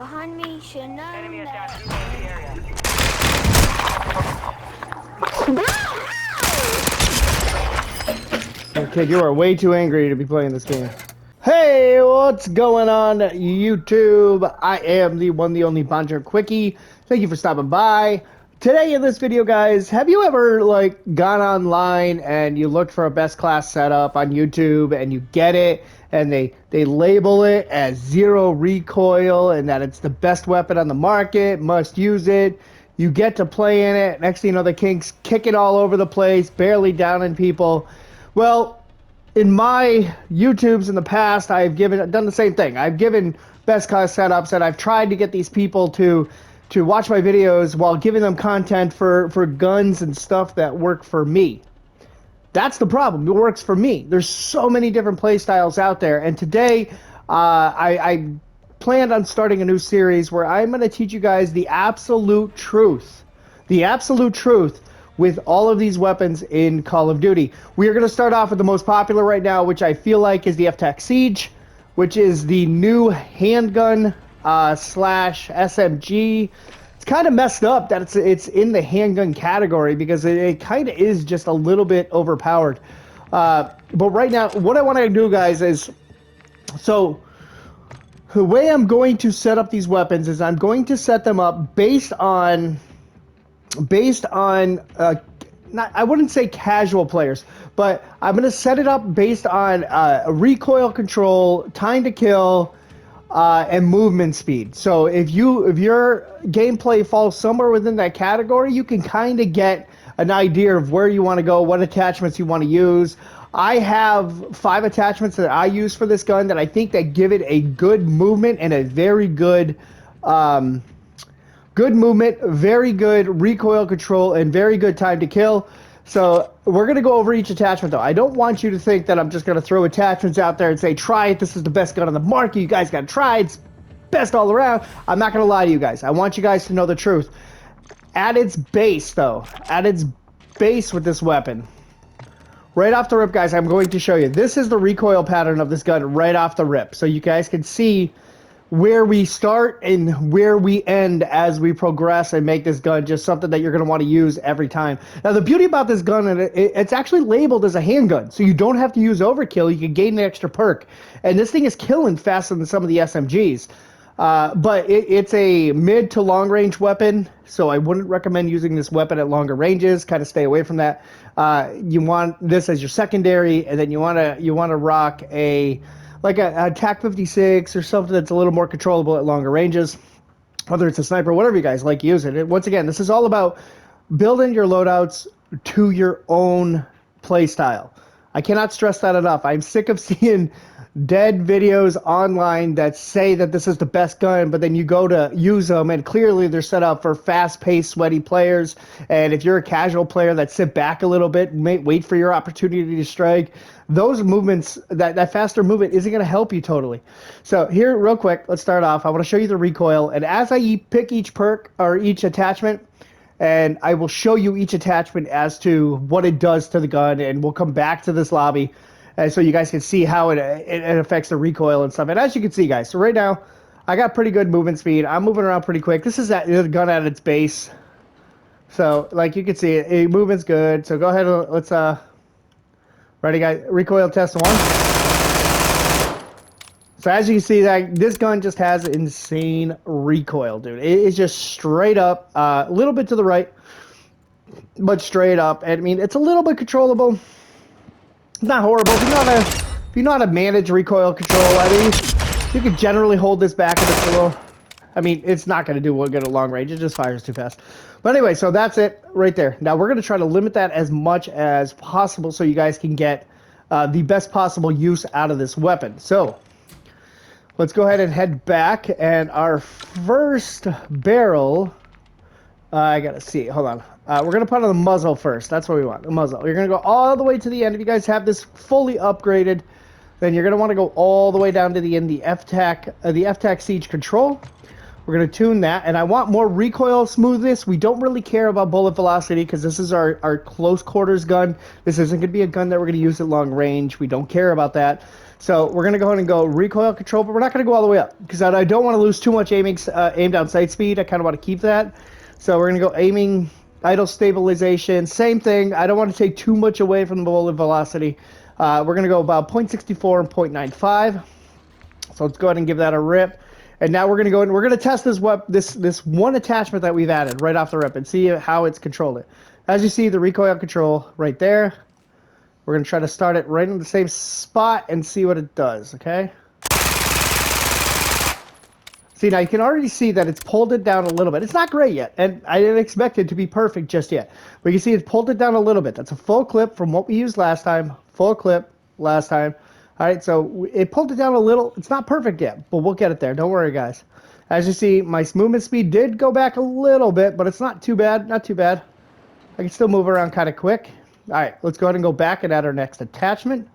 Behind me, should know Enemy that. attack in the area. Kid, you are way too angry to be playing this game. Hey, what's going on, YouTube? I am the one, the only Bonjour Quickie. Thank you for stopping by. Today in this video, guys, have you ever gone online and you looked for a best class setup on YouTube and you get it and they label it as zero recoil and that it's the best weapon on the market, must use it. You get to play in it. Next thing you know, the king's kicking all over the place, barely downing people. Well, in my YouTubes in the past, I've done the same thing. I've given best class setups, and I've tried to get these people to watch my videos while giving them content for guns and stuff that work for me. That's the problem. It works for me. There's so many different play styles out there, and today I planned on starting a new series where I'm going to teach you guys the absolute truth. The absolute truth with all of these weapons in Call of Duty. We are going to start off with the most popular right now, which I feel like is the FTAC-SIEGE, which is the new handgun slash SMG. It's kind of messed up that it's in the handgun category because it kind of is just a little bit overpowered. But right now, what I want to do, guys, is so the way I'm going to set up these weapons is I'm going to set them up based on not, I wouldn't say casual players, but I'm going to set it up based on recoil control, time to kill, and movement speed. So if your gameplay falls somewhere within that category, you can kind of get an idea of where you want to go, what attachments you want to use. I have 5 attachments that I use for this gun that I think that give it a good movement and a very good good movement, very good recoil control, and very good time to kill. So we're going to go over each attachment, though. I don't want you to think that I'm just going to throw attachments out there and say, try it, this is the best gun on the market, you guys got to try it, it's best all around. I'm not going to lie to you guys. I want you guys to know the truth. At its base, though, at its base with this weapon, right off the rip, guys, I'm going to show you. This is the recoil pattern of this gun right off the rip. So you guys can see where we start and where we end as we progress and make this gun just something that you're going to want to use every time. Now, the beauty about this gun, it's actually labeled as a handgun, so you don't have to use overkill. You can gain an extra perk. And this thing is killing faster than some of the SMGs. But it's a mid to long range weapon, so I wouldn't recommend using this weapon at longer ranges. Kind of stay away from that. You want this as your secondary, and then you want to rock a TAC-56 or something that's a little more controllable at longer ranges, whether it's a sniper, whatever you guys like using. Once again, this is all about building your loadouts to your own play style. I cannot stress that enough. I'm sick of seeing dead videos online that say that this is the best gun, but then you go to use them and clearly they're set up for fast-paced, sweaty players. And if you're a casual player that sit back a little bit and wait for your opportunity to strike, those movements, that faster movement isn't going to help you totally. So here, real quick, let's start off. I want to show you the recoil, and as I pick each perk or each attachment, and I will show you each attachment as to what it does to the gun, and we'll come back to this lobby so you guys can see how it affects the recoil and stuff. And as you can see, guys, so right now, I got pretty good movement speed. I'm moving around pretty quick. This is the gun at its base. So, like you can see, movement's good. So go ahead and let's, ready, guys? Recoil test 1. So as you can see, this gun just has insane recoil, dude. It is just straight up, a little bit to the right, but straight up. And I mean, it's a little bit controllable. It's not horrible. If you know how to manage recoil control, I mean, you can generally hold this back if it's a little. I mean, it's not going to do good at long range. It just fires too fast. But anyway, so that's it right there. Now we're going to try to limit that as much as possible so you guys can get the best possible use out of this weapon. So let's go ahead and head back. And our first barrel, I got to see. Hold on. We're going to put on the muzzle first. That's what we want, the muzzle. You're going to go all the way to the end. If you guys have this fully upgraded, then you're going to want to go all the way down to the end, the FTAC-SIEGE control. We're going to tune that, and I want more recoil smoothness. We don't really care about bullet velocity because this is our close quarters gun. This isn't going to be a gun that we're going to use at long range. We don't care about that. So we're going to go ahead and go recoil control, but we're not going to go all the way up because I don't want to lose too much aim down sight speed. I kind of want to keep that. So we're going to go aiming, idle stabilization, same thing. I don't want to take too much away from the bullet velocity. We're going to go about 0.64 and 0.95. So let's go ahead and give that a rip. And now we're going to go and we're going to test this one attachment that we've added right off the rip and see how it's controlled. As you see, the recoil control right there. We're going to try to start it right in the same spot and see what it does, okay? See, now you can already see that it's pulled it down a little bit. It's not great yet, and I didn't expect it to be perfect just yet. But you can see it's pulled it down a little bit. That's a full clip from what we used last time. Full clip last time. All right, so it pulled it down a little. It's not perfect yet, but we'll get it there. Don't worry, guys. As you see, my movement speed did go back a little bit, but it's not too bad. Not too bad. I can still move around kind of quick. All right, let's go ahead and go back and add our next attachment.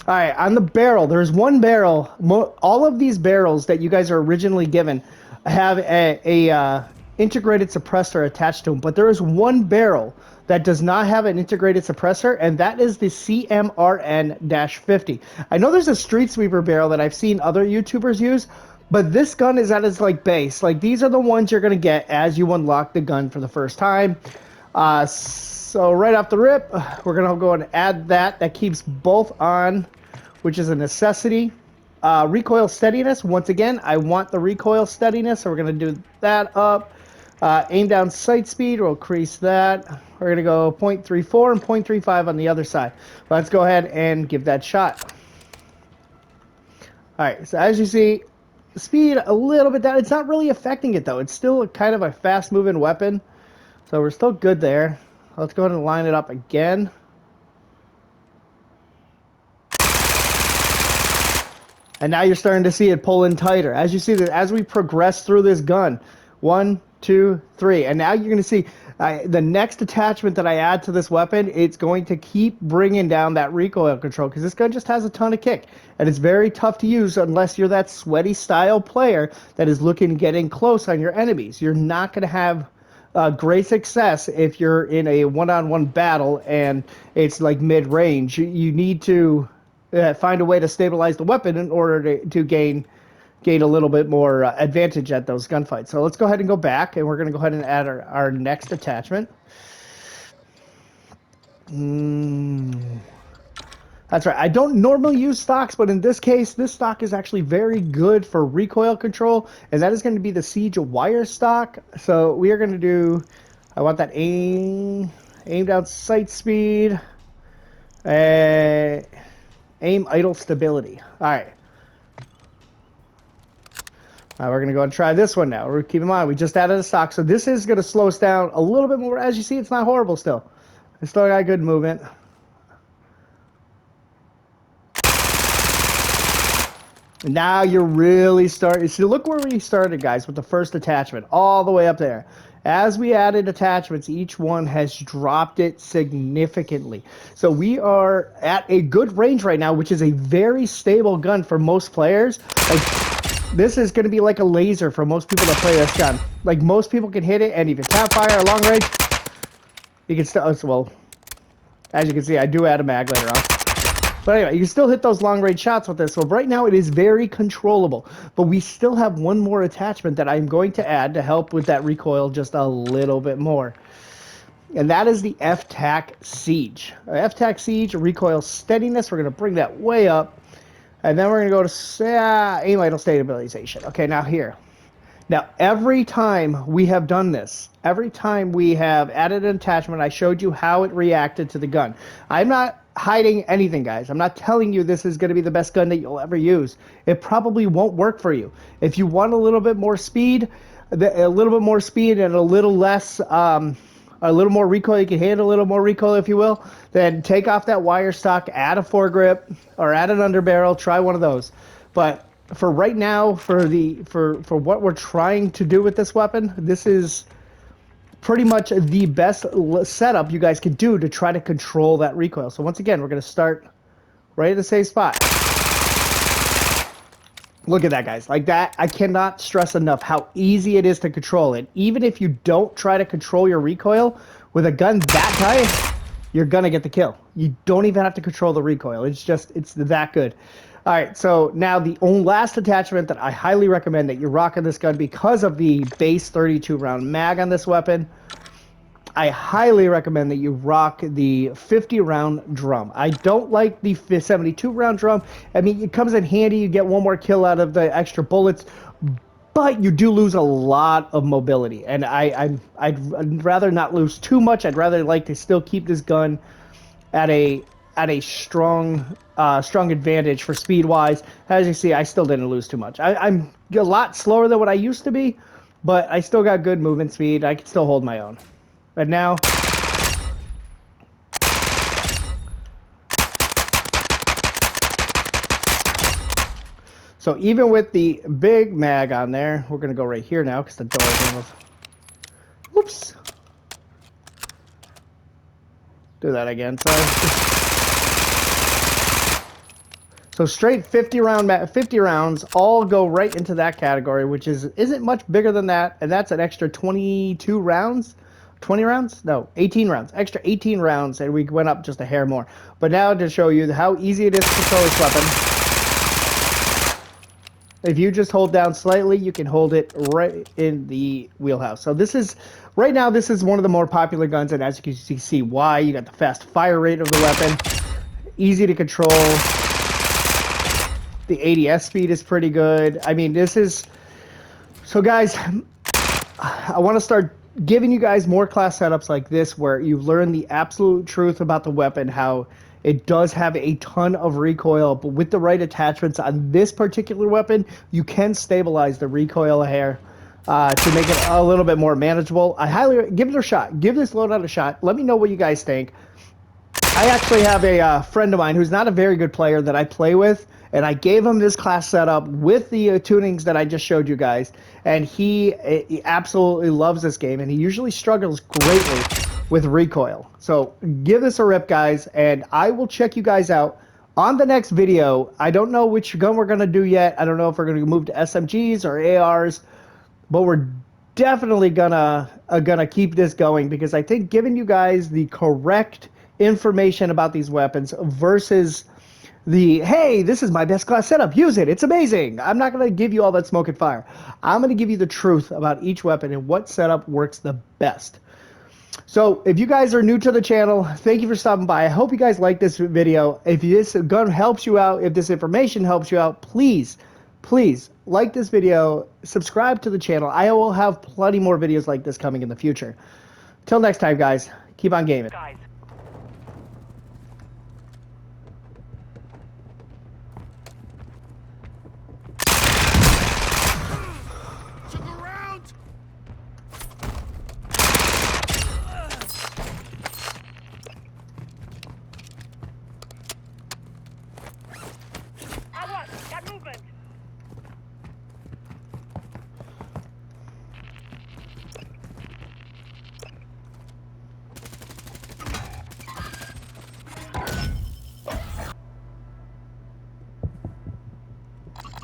All right, on the barrel, there's one barrel. All of these barrels that you guys are originally given have a integrated suppressor attached to them, but there is one barrel that does not have an integrated suppressor, and that is the CMRN-50. I know there's a Street Sweeper barrel that I've seen other YouTubers use, but this gun is at its like base. Like these are the ones you're gonna get as you unlock the gun for the first time. So right off the rip, we're gonna go and add that. That keeps both on, which is a necessity. Recoil steadiness. Once again, I want the recoil steadiness, so we're gonna do that up. Aim down sight speed, we'll increase that. We're going to go 0.34 and 0.35 on the other side. Let's go ahead and give that shot. Alright, so as you see, speed a little bit down. It's not really affecting it though. It's still kind of a fast moving weapon. So we're still good there. Let's go ahead and line it up again. And now you're starting to see it pull in tighter. As you see that as we progress through this gun, 1, 2, 3, and now you're going to see the next attachment that I add to this weapon, it's going to keep bringing down that recoil control because this gun just has a ton of kick, and it's very tough to use unless you're that sweaty style player that is looking to get in close on your enemies. You're not going to have great success if you're in a one-on-one battle and it's like mid-range. You need to find a way to stabilize the weapon in order to gain a little bit more advantage at those gunfights. So let's go ahead and go back, and we're going to go ahead and add our next attachment. That's right. I don't normally use stocks, but in this case, this stock is actually very good for recoil control, and that is going to be the Siege wire stock. So we are going to do, I want that aim down sight speed, aim idle stability. All right. We're going to go and try this one now. Keep in mind, we just added a stock, so this is going to slow us down a little bit more. As you see, it's not horrible still. It's still got good movement. And now you're really starting. See, look where we started, guys, with the first attachment, all the way up there. As we added attachments, each one has dropped it significantly. So we are at a good range right now, which is a very stable gun for most players. This is going to be like a laser for most people that play this gun. Like, most people can hit it, and if you tap fire at long range, you can still, well, as you can see, I do add a mag later on. But anyway, you can still hit those long range shots with this. So right now it is very controllable. But we still have one more attachment that I'm going to add to help with that recoil just a little bit more. And that is the FTAC-SIEGE. FTAC-SIEGE, recoil steadiness. We're going to bring that way up. And then we're going to go to aim idle stabilization. Okay, now here. Now, every time we have done this, every time we have added an attachment, I showed you how it reacted to the gun. I'm not hiding anything, guys. I'm not telling you this is going to be the best gun that you'll ever use. It probably won't work for you. If you want a little bit more speed, and a little less... a little more recoil, you can handle a little more recoil if you will, then take off that wire stock, add a foregrip, or add an underbarrel, try one of those. But for right now, for what we're trying to do with this weapon, this is pretty much the best setup you guys can do to try to control that recoil. So once again, we're going to start right at the same spot. Look at that, guys. Like that, I cannot stress enough how easy it is to control it. Even if you don't try to control your recoil with a gun that tight, you're gonna get the kill. You don't even have to control the recoil. It's that good. All right, so now the only last attachment that I highly recommend that you're rocking this gun because of the base 32 round mag on this weapon. I highly recommend that you rock the 50 round drum. I don't like the 72 round drum. I mean, it comes in handy. You get one more kill out of the extra bullets, but you do lose a lot of mobility. And I'd rather not lose too much. I'd rather like to still keep this gun at a strong strong advantage for speed wise. As you see, I still didn't lose too much. I'm a lot slower than what I used to be, but I still got good movement speed. I can still hold my own. But now, so even with the big mag on there, we're gonna go right here now because the door is almost. Whoops. Do that again. Sorry. So straight 50 rounds all go right into that category, which isn't much bigger than that, and that's an extra 22 rounds. 20 rounds? No, 18 rounds. Extra 18 rounds, and we went up just a hair more. But now to show you how easy it is to control this weapon. If you just hold down slightly, you can hold it right in the wheelhouse. So this is, right now, this is one of the more popular guns, and as you can see why. You got the fast fire rate of the weapon. Easy to control. The ADS speed is pretty good. I mean, this is... So guys, I want to start giving you guys more class setups like this where you learn the absolute truth about the weapon, how it does have a ton of recoil, but with the right attachments on this particular weapon, you can stabilize the recoil a hair to make it a little bit more manageable. I highly give it a shot. Give this loadout a shot. Let me know what you guys think. I actually have a friend of mine who's not a very good player that I play with, and I gave him this class setup with the tunings that I just showed you guys, and he absolutely loves this game, and he usually struggles greatly with recoil. So give this a rip, guys, and I will check you guys out on the next video. I don't know which gun we're going to do yet. I don't know if we're going to move to SMGs or ARs, but we're definitely gonna keep this going because I think giving you guys the correct information about these weapons versus the, hey, this is my best class setup, use it, it's amazing. I'm not going to give you all that smoke and fire. I'm going to give you the truth about each weapon and what setup works the best. So if you guys are new to the channel, thank you for stopping by. I hope you guys like this video. If this gun helps you out, if this information helps you out, please like this video, subscribe to the channel. I will have plenty more videos like this coming in the future. Till next time, guys, keep on gaming.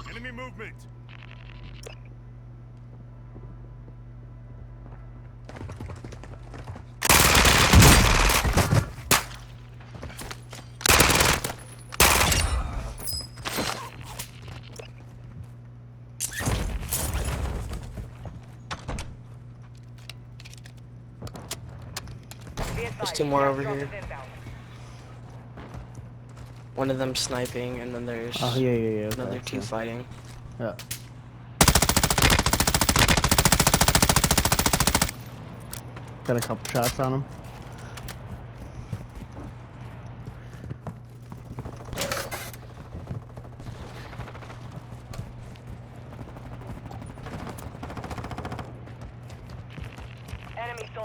Enemy movement. There's two more over here. One of them sniping, and then there's another two fighting. Yeah. Got a couple shots on him.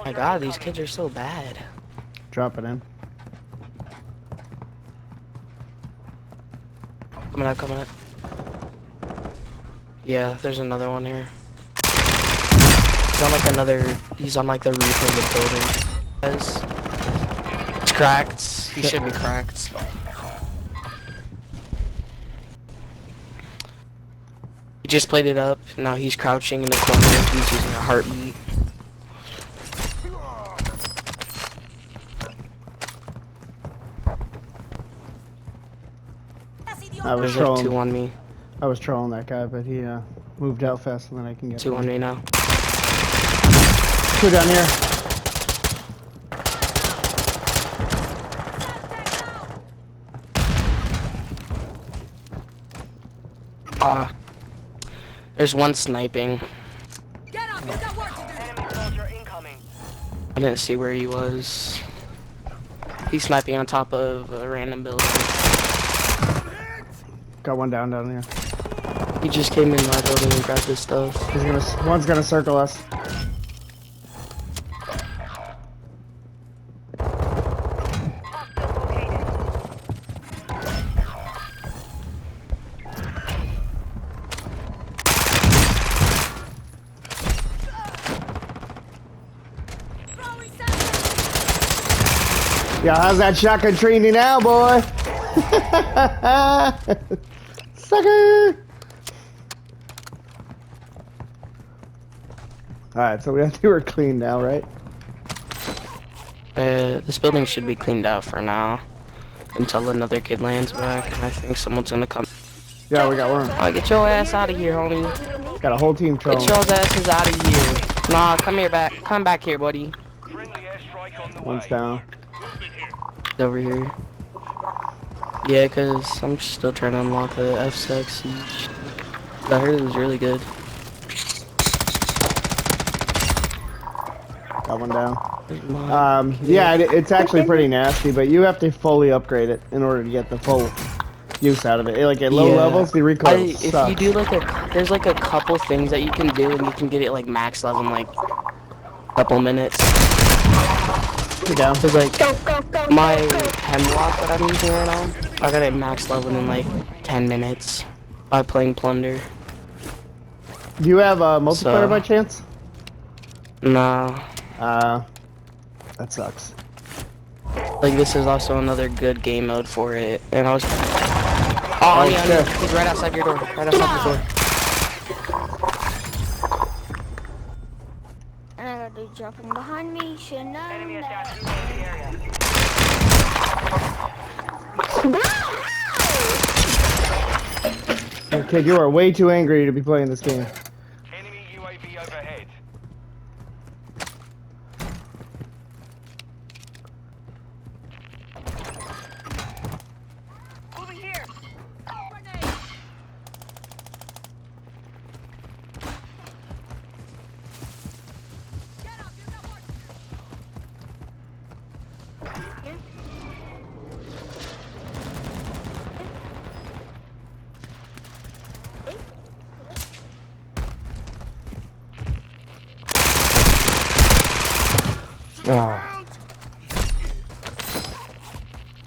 My God, these kids are so bad. Drop it in. Coming up, coming up. Yeah, there's another one here. He's on like the roof of the building. It's cracked. He should be cracked. He just played it up. Now he's crouching in the corner. He's using a heartbeat. I was There's like trolling. 2 on me. I was trolling that guy, but he moved out faster than I can get. 2 on me now. 2 down here. There's 1 sniping. Get up, you've got work to do. Enemy soldier incoming. I didn't see where he was. He's sniping on top of a random building. Got 1 down here. He just came in my building and grabbed his stuff. One's gonna circle us. Hostile located. Throwing something. Yeah, how's that shotgun treating you now, boy? Sucker! Alright, so we have to we're clean now, right? This building should be cleaned out for now. Until another kid lands back, and I think someone's gonna come. Yeah, we got one. Oh, get your ass out of here, homie. Got a whole team trolling. Get your asses out of here. Nah, come here back. Come back here, buddy. Friendly airstrike on the One's way. down. Over here. Yeah, cause I'm still trying to unlock the FTAC-SIEGE. I heard it was really good. Got 1 down. Yeah, it's actually pretty nasty, but you have to fully upgrade it in order to get the full use out of it. Like at low Yeah. levels, the recoil If sucks. you do like there's like a couple things that you can do, and you can get it like max level in like a couple minutes. You're down. Cause like my hemlock that I'm using right now, I got it max level in like 10 minutes by playing Plunder. Do you have a multiplayer So- by chance? Nah. That sucks. Like this is also another good game mode for it, and I was. Oh yeah, shit. he's right outside your door. Right outside your door. And I got dude jumping behind me. Should know Enemy that. attack in the area. Hey, kid, you are way too angry to be playing this game. Enemy UAV overhead. Moving here. Grenade. Get up, you've got work to do. Ah.